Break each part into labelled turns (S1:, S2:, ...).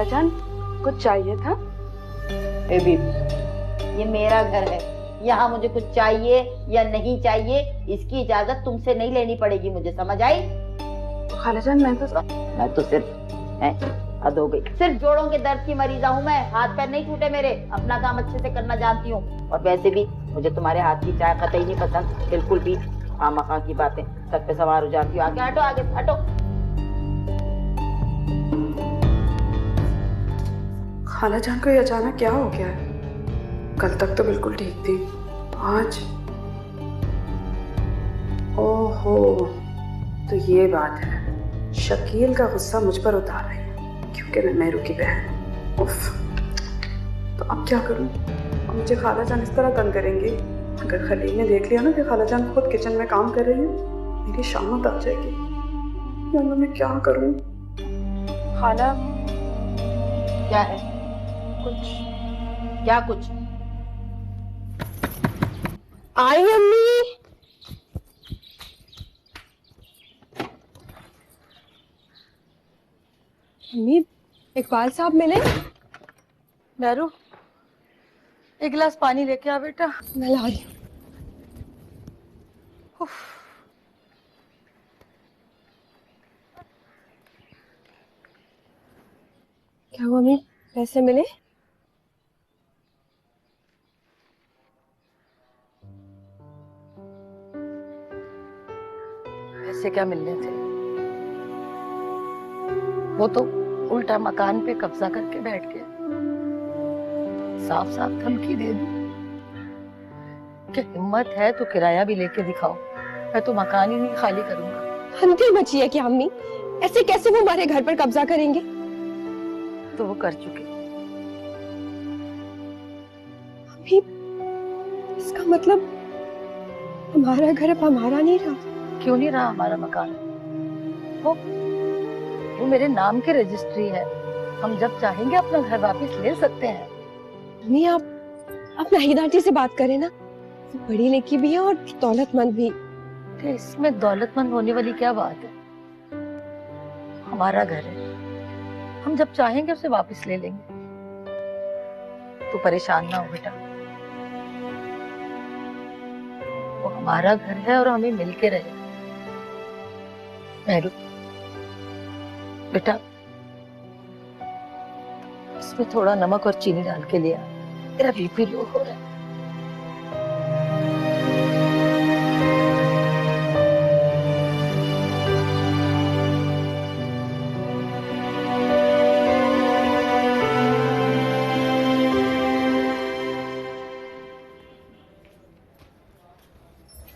S1: खालाजान कुछ चाहिए था?
S2: बेबी, ये मेरा घर है, यहाँ मुझे कुछ चाहिए या नहीं चाहिए इसकी इजाजत तुमसे नहीं लेनी पड़ेगी, मुझे समझ आई?
S1: खालाजान मैं तो
S2: सिर्फ हद हो गई। सिर्फ जोड़ों के दर्द की मरीजा हूँ मैं, हाथ पैर नहीं टूटे मेरे, अपना काम अच्छे से करना जानती हूँ। और वैसे भी मुझे तुम्हारे हाथ की चाय कतई नहीं पसंद, बिल्कुल भी। खामखा की बातें, सर पे सवार हो जाती हो। आगे हटो, आगे हटो।
S1: खालाजान को ये अचानक क्या हो गया है? कल तक तो बिल्कुल ठीक थी, आज ओहो, तो ये बात है। शकील का गुस्सा मुझ पर उतार रही है क्योंकि मैं मेहरू की बहन। उफ, तो अब क्या करूं? अब मुझे खालाजान इस तरह तंग करेंगे, अगर खलील ने देख लिया ना कि खालाजान खुद किचन में काम कर रही है, मेरी शामत आ जाएगी। यार मैं क्या करूं? खाला
S2: क्या है?
S1: कुछ
S2: क्या कुछ?
S3: आई अम्मी। अम्मी, इकबाल साहब मिले?
S4: मेहरू, एक गिलास पानी लेके आ बेटा।
S3: मैं ला रही हूँ। क्या हुआ अम्मी, पैसे मिले?
S4: पैसे क्या मिलने थे, वो तो उल्टा मकान पे कब्जा करके बैठ गया। साफ साफ धमकी दे दी कि हिम्मत है तो किराया भी लेके दिखाओ, मैं तो मकान ही नहीं खाली करूंगा।
S3: हंती बची है क्या अम्मी? ऐसे कैसे वो हमारे घर पर कब्जा करेंगे?
S4: तो वो कर चुके।
S3: अम्मी, इसका मतलब हमारा घर अब हमारा नहीं रहा?
S4: क्यों नहीं रहा हमारा मकान? वो मेरे नाम की रजिस्ट्री है, हम जब चाहेंगे अपना घर वापस ले सकते हैं।
S3: अम्मी, आप नाहिद आंटी से बात करें ना, वो पढ़ी लिखी भी है और दौलतमंद भी।
S4: तो इसमें दौलतमंद होने वाली क्या बात है? हमारा घर है, हम जब चाहेंगे उसे वापस ले लेंगे। तू परेशान ना हो बेटा, वो हमारा घर है और हमें मिलके रहे। मेहरू बेटा, इसमें थोड़ा नमक और चीनी डाल के लिया, तेरा बीपी लो हो रहा है।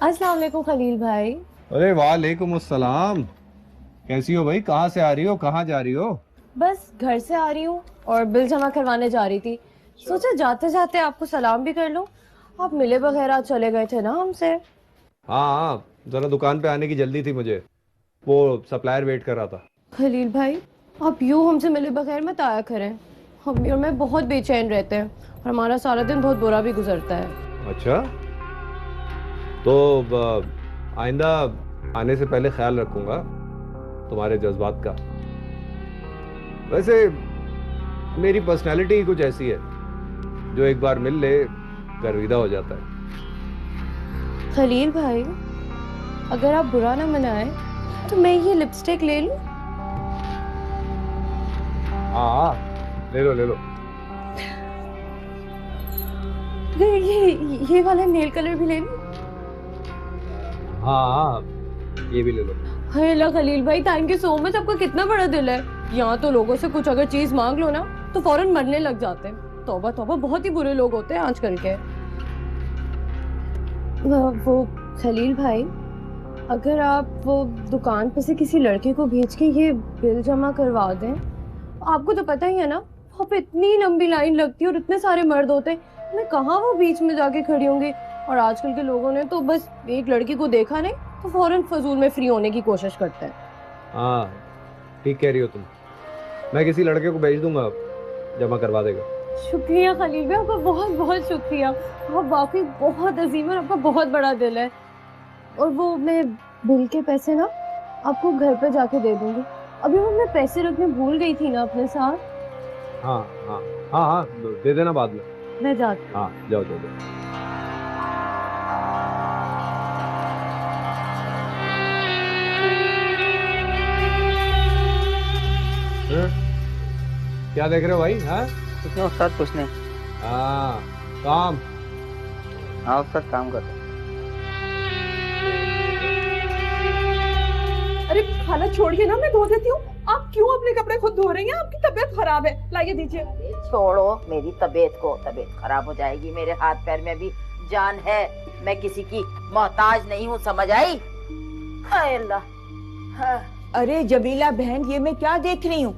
S3: अस्सलाम वालेकुम खलील भाई।
S5: अरे वालेकुम अस्सलाम। कैसी हो भाई? कहाँ से आ रही हो, कहाँ जा रही हो?
S3: बस घर से आ रही हूँ और बिल जमा करवाने जा रही थी। सोचा जाते जाते आपको सलाम भी कर लूं। आप मिले बगैर आज चले गए थे ना हमसे।
S5: हाँ, जरा दुकान पे आने की जल्दी थी मुझे, वो सप्लायर वेट कर रहा था।
S3: खलील भाई, आप यूं हमसे मिले बगैर मत आया करें। हम और मैं बहुत बेचैन रहते हैं और हमारा सारा दिन बहुत बुरा भी गुजरता है।
S5: अच्छा, तो आइंदा आने से पहले ख्याल रखूंगा तुम्हारे जज्बात का। वैसे मेरी पर्सनैलिटी कुछ ऐसी है, जो एक बार मिल ले गर्विदा हो जाता है।
S3: खलील भाई, अगर आप बुरा ना मनाएं तो मैं ये लिपस्टिक ले लूं?
S5: हाँ, ले लो ले लो।
S3: ये वाला नेल कलर भी ले लूं?
S5: हाँ, ये भी ले लो।
S3: हाय अल्लाह खलील भाई, थैंक यू सो मच। आपका कितना बड़ा दिल है। यहाँ तो लोगों से कुछ अगर चीज मांग लो ना तो फौरन मरने लग जाते हैं। तौबा तौबा, बहुत ही बुरे लोग होते हैं आजकल के। वो खलील भाई, अगर आप वो दुकान पे से किसी लड़के को भेज के ये बिल जमा करवा दें। आपको तो पता ही है ना, वहाँ पे इतनी लंबी लाइन लगती है और इतने सारे मर्द होते हैं, मैं कहाँ वो बीच में जाके खड़ी होंगी। और आजकल के लोगों ने तो बस एक लड़की को देखा नहीं तो फौरन फजूल में फ्री होने की कोशिश करते हैं।
S5: हाँ, ठीक कह रही हो तुम। मैं किसी लड़के को भेज दूंगा, जमा करवा देगा।
S3: शुक्रिया खलील भाई, आपका बहुत बहुत शुक्रिया। आप वाकई बहुत अजीम है, आपका बहुत बड़ा दिल है। और वो मैं बिल के पैसे ना आपको घर पे जाके दे दूंगी। अभी वो मैं पैसे रखने भूल गई थी ना अपने साथ।
S5: हाँ हाँ हाँ हाँ, दे देना बाद में।
S3: मैं जाती
S5: हाँ जाओ जाओ जाओ। क्या देख रहे हो भाई? हाँ
S6: कुछ नहीं उस्ताद, कुछ नहीं।
S5: हाँ, काम।
S6: हाँ उस्ताद, काम कर रहा हूँ।
S1: अरे खाना छोड़िए ना, मैं धो देती हूँ। आप क्यों अपने कपड़े खुद धो रही हैं? आपकी तबीयत खराब है, लाइए दीजिए।
S2: छोड़ो मेरी तबीयत को, तबीयत खराब हो जाएगी। मेरे हाथ पैर में भी जान है, मैं किसी की मोहताज नहीं हूँ, समझ आई? हाय अल्लाह। हाँ।
S7: अरे जमीला बहन, ये मैं क्या देख रही हूँ?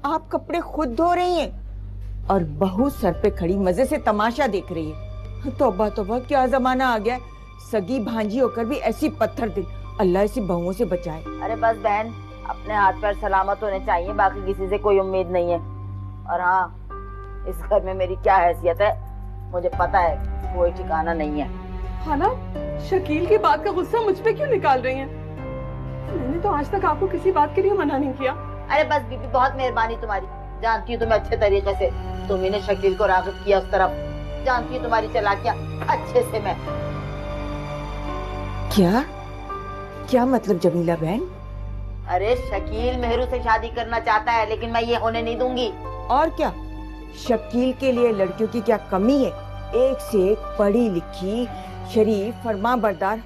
S7: आप कपड़े खुद धो रही हैं और बहू सर पे खड़ी मजे से तमाशा देख रही है। तौबा तौबा, क्या जमाना आ गया। सगी भांजी होकर भी ऐसी पत्थर दिल। अल्लाह ऐसी बहुओं से बचाए।
S2: अरे बस बहन, अपने हाथ पैर सलामत होने चाहिए, बाकी किसी से कोई उम्मीद नहीं है। और हाँ, इस घर में मेरी क्या हैसियत है मुझे पता है, कोई ठिकाना नहीं है।
S1: खाला, शकील की बात का गुस्सा मुझ पे क्यों निकाल रही हैं? मैंने तो आज तक आपको किसी बात के लिए मना नहीं किया।
S2: अरे बस बीबी, बहुत मेहरबानी तुम्हारी। जानती हूँ तुम्हें अच्छे तरीके से, तुम्ही ने शकील को राग़िब किया उस तरफ। जानती हूँ तुम्हारी चालाकियाँ अच्छे से मैं।
S7: क्या क्या मतलब जमीला बहन?
S2: अरे शकील मेहरू से शादी करना चाहता है, लेकिन मैं ये होने नहीं दूंगी।
S7: और क्या, शकील के लिए लड़कियों की क्या कमी है? एक से एक पढ़ी लिखी, शरीफ, फरमाबरदार,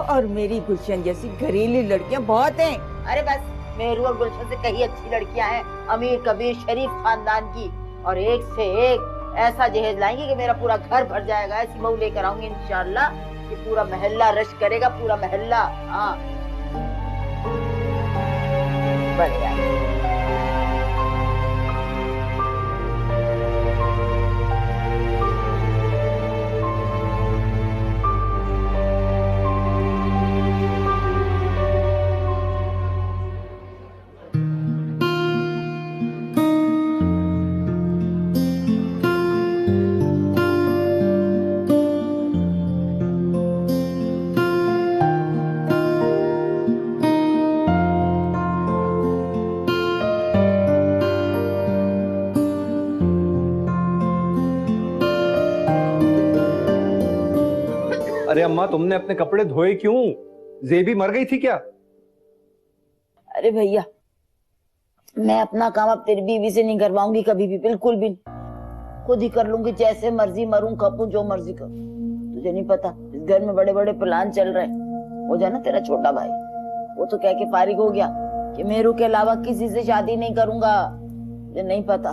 S7: और मेरी गुलशन जैसी घरेलू लड़कियां बहुत हैं।
S2: अरे बस, मेहरू और गुलशन से कहीं अच्छी लड़कियां हैं, अमीर कबीर शरीफ खानदान की, और एक से एक ऐसा जहेज लाएंगे कि मेरा पूरा घर भर जाएगा। ऐसी बहू लेकर आऊंगी इंशाल्लाह कि पूरा महल्ला रश करेगा, पूरा महल्ला। हाँ बढ़िया।
S5: अरे अम्मा, तुमने अपने कपड़े धोए क्यों? जेबी मर गई थी क्या?
S2: अरे भैया, मैं अपना काम अब तेरी बीवी से नहीं करवाऊंगी कभी भी, बिल्कुल भी। खुद ही कर लूंगी, जैसे मर्जी मरूं, खपूं, जो मर्जी करूं। तुझे नहीं पता, इस घर में बड़े बड़े प्लान चल रहे हैं। वो जाना तेरा छोटा भाई, वो तो कह के फारिग हो गया कि मेरू के अलावा किसी से शादी नहीं करूंगा। तुझे नहीं पता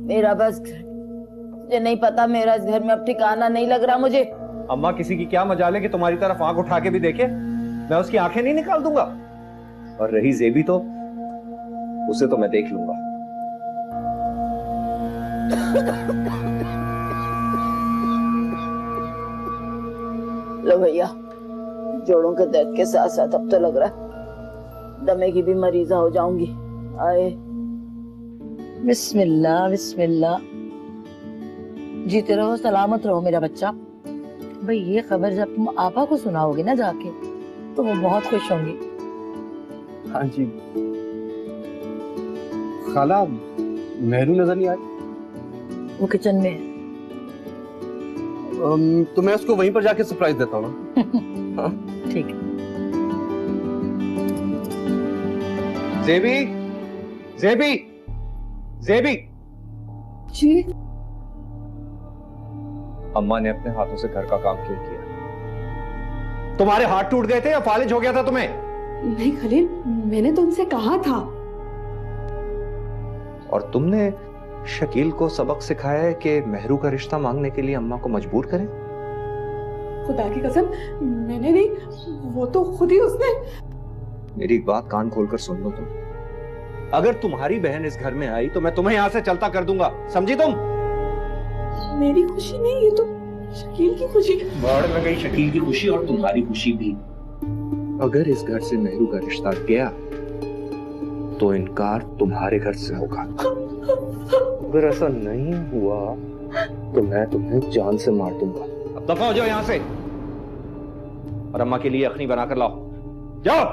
S2: मेरा, बस तुझे नहीं पता मेरा इस घर में अब ठिकाना नहीं लग रहा मुझे।
S5: अम्मा, किसी की क्या मजाल है कि तुम्हारी तरफ आंख उठा के भी देखे? मैं उसकी आंखें नहीं निकाल दूंगा। और रही जेबी, तो उसे तो मैं देख लूंगा।
S2: लो भैया, जोड़ों के दर्द के साथ साथ अब तो लग रहा है दमे की भी मरीजा हो जाऊंगी। आए
S4: बिस्मिल्लाह बिस्मिल्लाह। जीते रहो, सलामत रहो मेरा बच्चा। भाई ये खबर जब तुम आपा को सुनाओगे ना जाके, तो वो बहुत खुश होंगी।
S8: हाँ जी। खाला, मेहरू नजर नहीं आई?
S4: वो किचन में है।
S8: तो मैं उसको वहीं पर जाके सरप्राइज देता हूँ ना।
S4: ठीक है।
S5: जेबी, जेबी, जेबी।
S1: जी।
S5: अम्मा ने अपने हाथों से घर का काम क्यों किया? तुम्हारे हाथ टूट गए थे या फालिज हो गया था तुम्हें?
S1: नहीं खलील, मैंने तो उनसे कहा था।
S5: और तुमने शकील को सबक सिखाया है कि मेहरू का रिश्ता मांगने के लिए अम्मा को मजबूर करें?
S1: खुदा की कसम, मैंने नहीं, वो तो खुद ही उसने।
S5: मेरी एक बात कान खोलकर सुन लो तुम। अगर तुम्हारी बहन इस घर में आई तो मैं तुम्हें यहां से चलता कर दूंगा, समझी तुम?
S1: मेरी खुशी नहीं, ये तो शकील की खुशी।
S8: बाढ़ में गई शकील की खुशी और तुम्हारी खुशी भी।
S5: अगर इस घर से मेहरू का रिश्ता गया तो इनकार तुम्हारे घर से होगा। अगर ऐसा नहीं हुआ तो मैं तुम्हें जान से मार दूंगा। अब दफा हो जाओ यहां से और अम्मा के लिए यखनी बनाकर लाओ। जाओ।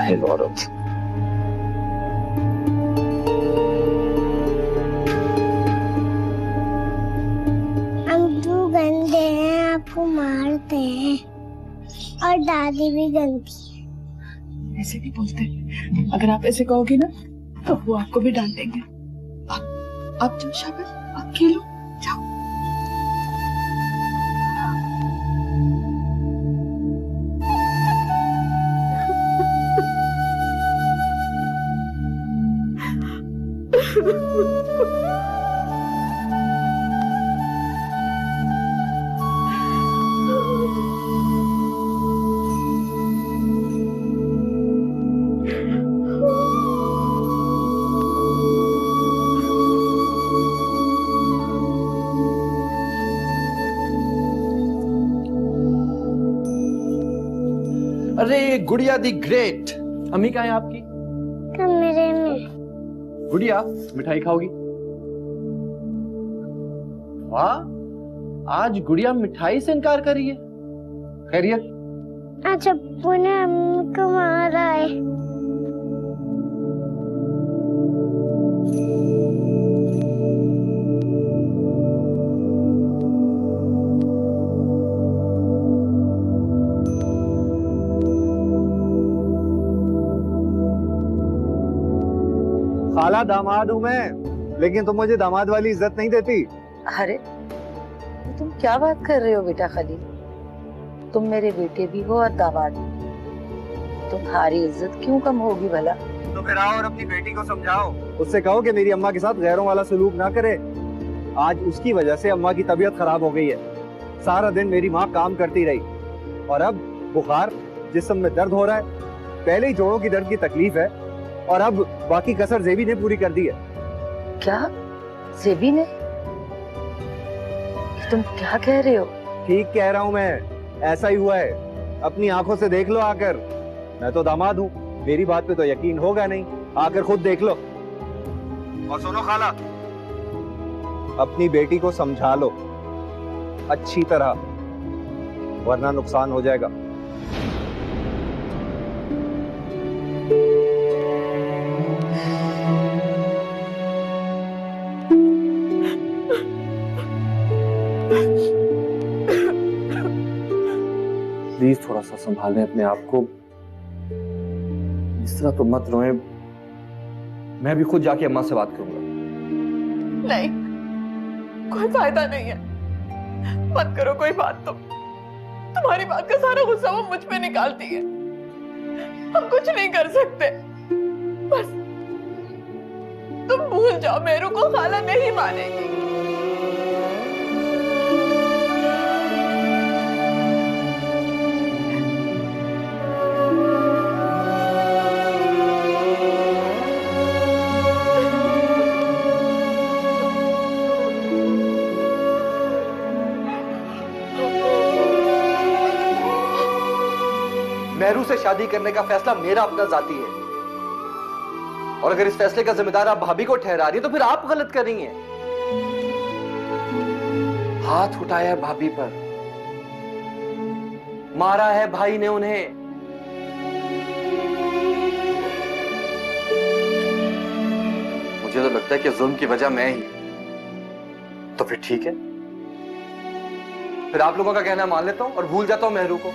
S9: नालायक औरत।
S10: अंकल गंदे हैं, आपको मारते हैं और दादी भी गंदी है।
S1: ऐसे भी बोलते हैं। अगर आप ऐसे कहोगे ना तो वो आपको भी डांटेंगे। आप जाओ शाबाश, आप खेलो जाओ।
S8: अरे गुड़िया दी ग्रेट। अम्मी कहाँ है आपकी?
S10: कमरे में।
S8: गुड़िया मिठाई खाओगी? वाह, आज गुड़िया मिठाई से इनकार कर रही है। खैरियत?
S10: आज अब्बू ने अम्मी को मारा है।
S5: खाला दामाद हूं मैं, लेकिन तुम मुझे दामाद वाली इज्जत नहीं देती।
S4: अरे तुम क्या बात कर रहे हो बेटा खलील? तुम मेरे बेटे भी हो और दामाद भी। तुम्हारी इज्जत क्यों कम होगी भला?
S5: तो फिर आओ और अपनी बेटी को समझाओ, उससे कहो कि मेरी अम्मा के साथ गैरों वाला सलूक ना करे। आज उसकी वजह से अम्मा की तबीयत खराब हो गई है। सारा दिन मेरी माँ काम करती रही और अब बुखार, जिस्म में दर्द हो रहा है। पहले ही जोड़ों की दर्द की तकलीफ है और अब बाकी कसर जेबी ने पूरी कर दी है।
S4: क्या? जेबी ने? तुम क्या कह रहे हो?
S5: ठीक कह रहा हूँ मैं, ऐसा ही हुआ है। अपनी आंखों से देख लो आकर। मैं तो दामाद हूँ, मेरी बात पे तो यकीन होगा नहीं, आकर खुद देख लो। और सुनो खाला, अपनी बेटी को समझा लो अच्छी तरह, वरना नुकसान हो जाएगा।
S8: प्लीज थोड़ा सा संभालें अपने आप को। इस तरह तो मत रोएं। मैं भी खुद जाके अम्मा से बात करूंगा।
S1: नहीं, कोई फायदा नहीं है। मत करो कोई बात। तुम्हारी बात का सारा गुस्सा वो मुझ पे निकालती है। हम कुछ नहीं कर सकते। बस तुम भूल जाओ, मेरू को खाला नहीं मानेगी।
S8: मेहरू से शादी करने का फैसला मेरा अपना जाती है, और अगर इस फैसले का जिम्मेदार आप भाभी को ठहरा रही है तो फिर आप गलत कर रही हैं। हाथ उठाया है भाभी पर, मारा है भाई ने उन्हें। मुझे तो लगता है कि जुल्म की वजह मैं ही। तो फिर ठीक है, फिर आप लोगों का कहना मान लेता हूं और भूल जाता हूं मेहरू को।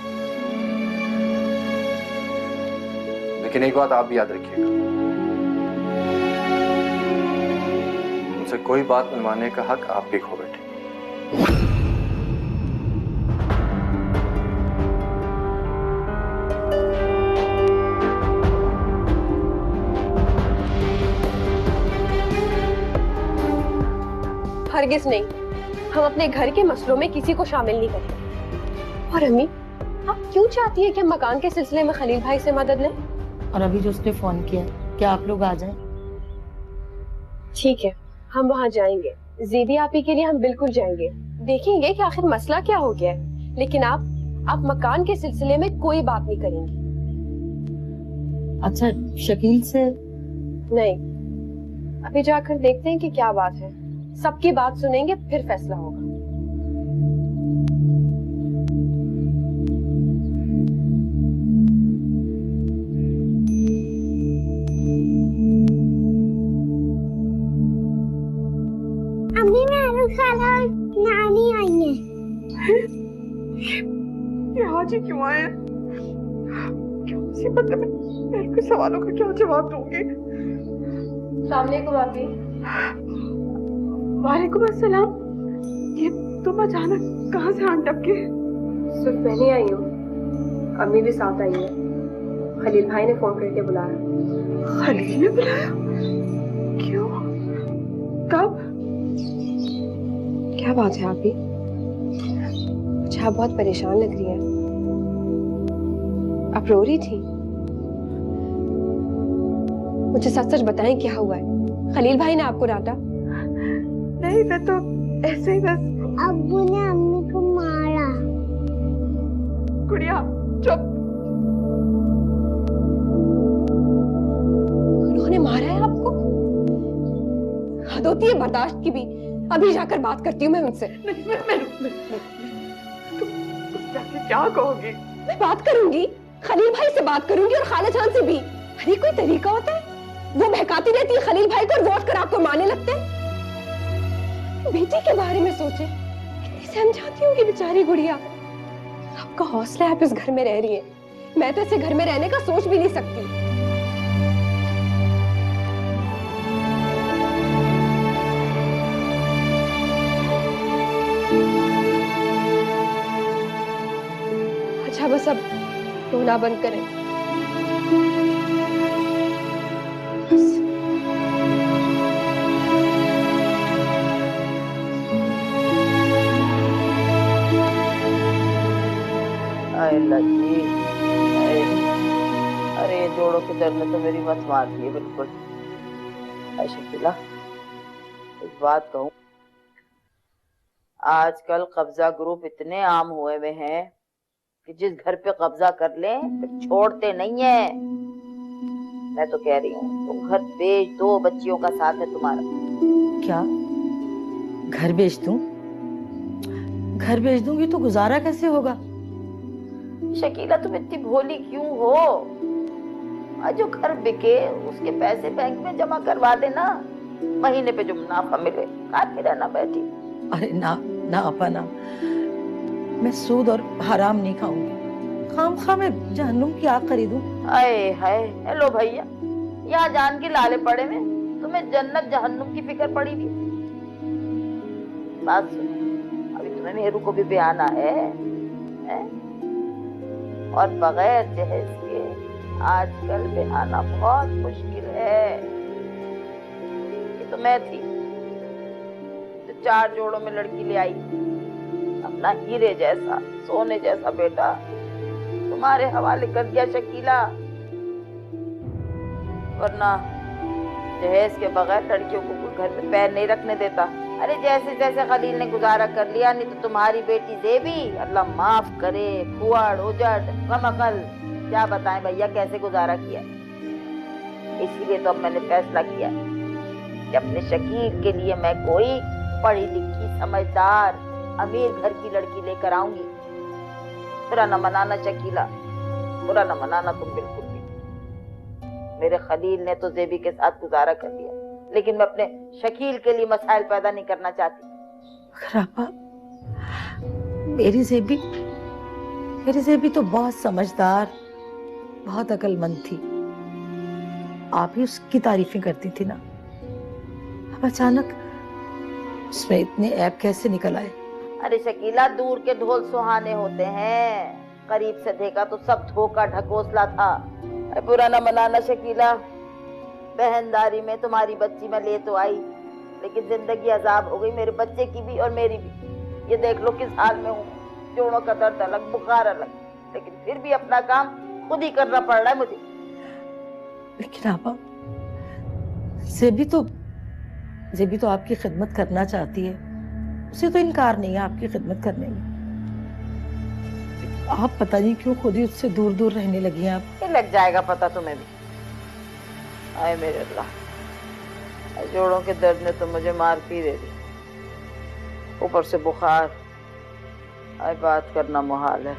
S8: लेकिन एक बात आप भी याद रखिएगा, मुझसे कोई बात मनवाने का हक आप भी खो बैठे।
S3: हरगिज नहीं, हम अपने घर के मसलों में किसी को शामिल नहीं करेंगे। और अम्मी, आप क्यों चाहती है कि हम मकान के सिलसिले में खलील भाई से मदद लें?
S4: और अभी जो उसने फोन किया, क्या आप लोग आ जाएं?
S3: ठीक है, हम वहाँ जाएंगे। ज़ेबी आपी के लिए हम बिल्कुल जाएंगे, देखेंगे कि आखिर मसला क्या हो गया है। लेकिन आप मकान के सिलसिले में कोई बात नहीं करेंगी।
S4: अच्छा, शकील से?
S3: नहीं, अभी जाकर देखते हैं कि क्या बात है। सबकी बात सुनेंगे, फिर फैसला होगा।
S1: आज ही क्यों आए हैं? क्यों मुसीबत में मेरे को सवालों का क्या जवाब दूंगी?
S3: वालेकुम भाभी।
S1: वालेकुम अस्सलाम। ये तुम अचानक कहाँ से आन टपके?
S3: सिर्फ मैं नहीं आई हूँ, अम्मी भी साथ आई है। खलील भाई ने फोन करके बुलाया।
S1: खलील ने बुलाया? क्यों? कब?
S3: क्या बात है आप भी? मुझे आप बहुत परेशान लग रही हैं। आप रो रही थी? मुझे सच सच बताएं क्या हुआ है? खलील भाई ने आपको डांटा?
S1: नहीं, मैं तो ऐसे ही बस।
S10: अब्बू ने अम्मी को मारा।
S1: गुड़िया चुप।
S3: उन्होंने मारा है आपको? हद होती है बर्दाश्त की भी। अभी जाकर बात करती हूँ मैं उनसे।
S1: तुम जाके क्या कहोगी?
S3: मैं बात करूंगी, खलील भाई से बात करूंगी और खाला जान से भी। अरे कोई तरीका होता है? वो बहकाती रहती है खलील भाई को और वोट कर आपको मारने लगते हैं। बेटी के बारे में सोचे, कितनी समझाती होंगी बेचारी गुड़िया। आपका हौसला है, आप इस घर में रह रही हैं। मैं तो ऐसे घर में रहने का सोच भी नहीं सकती। अच्छा बस अब रोना बंद करें।
S2: लगी अरे जोड़ों के दर्द ने तो मेरी मत मार दी है बिल्कुल। शकीला एक बात कहूँ, आजकल कब्जा ग्रुप इतने आम हुए हुए हैं कि जिस घर पे कब्जा कर ले फिर छोड़ते नहीं है। मैं तो कह रही हूँ तुम घर बेच दो, बच्चियों का साथ है तुम्हारा।
S4: क्या घर बेच दूं? घर बेच दूंगी तो गुजारा कैसे होगा?
S2: शकीला तुम इतनी भोली क्यों हो? आज जो घर बिके उसके पैसे बैंक में जमा करवा देना, महीने पे जो मुनाफा मिले खाते रहना बैठी।
S4: अरे ना ना अपा ना, मैं सूद और हराम नहीं खाऊंगी। खामखा मैं जहन्नुम की आग खरीदूं?
S2: आए हाय, हेलो भैया, यहाँ जान के लाले पड़े में तुम्हें जन्नत जहन्नुम की फिक्र पड़ी थी। बात सुन, अभी तुम्हें मेरू को भी ब्याना है? और बगैर जहेज के आजकल बिहाना बहुत मुश्किल है। ये तो मैं थी तो 4 जोड़ों में लड़की ले आई, अपना हीरे जैसा सोने जैसा बेटा तुम्हारे हवाले कर दिया शकीला। वरना जहेज के बगैर लड़कियों को कोई घर में पैर नहीं रखने देता। अरे जैसे जैसे खलील ने गुजारा कर लिया, नहीं तो तुम्हारी बेटी जेबी अल्लाह माफ करे, फुआड़ उजड़ कमकल, क्या बताएं भैया कैसे गुजारा किया। इसीलिए तो अब मैंने फैसला किया कि अपने शकील के लिए मैं कोई पढ़ी लिखी समझदार अमीर घर की लड़की लेकर आऊंगी। बुरा न मनाना शकीला, बुरा न मनाना तुम बिल्कुल भी। मेरे खलील ने तो जेबी के साथ गुजारा कर लिया, लेकिन मैं अपने शकील के लिए मसाइल पैदा नहीं करना चाहती।
S4: खराबा, मेरी जेबी तो बहुत समझदार, बहुत अक्लमंद थी। आप ही उसकी तारीफें करती थी ना। अब अचानक उसमें इतने ऐब कैसे निकल आए?
S2: अरे शकीला, दूर के ढोल सुहाने होते हैं, करीब से देखा तो सब धोखा ढकोसला था। बुरा न मनाना शकीला, बहनदारी में तुम्हारी बच्ची में ले तो आई, लेकिन जिंदगी अजाब हो गई मेरे बच्चे की भी और मेरी भी। ये देख लो किस हाल में हूँ, जोड़ों का दर्द अलग, बुखार अलग, लेकिन फिर भी अपना काम खुद ही करना पड़ रहा है मुझे।
S4: लेकिन आपा, जेबी तो आपकी खिदमत करना चाहती है, उसे तो इनकार नहीं है आपकी खिदमत करने में। आप पता नहीं क्यों खुद ही उससे दूर दूर रहने लगी हैं आप।
S2: ये लग जाएगा पता तुम्हें भी। आए मेरे अल्लाह, जोड़ों के दर्द ने तो मुझे मार पी दे दी, ऊपर से बुखार। आए बात करना मुहाल है।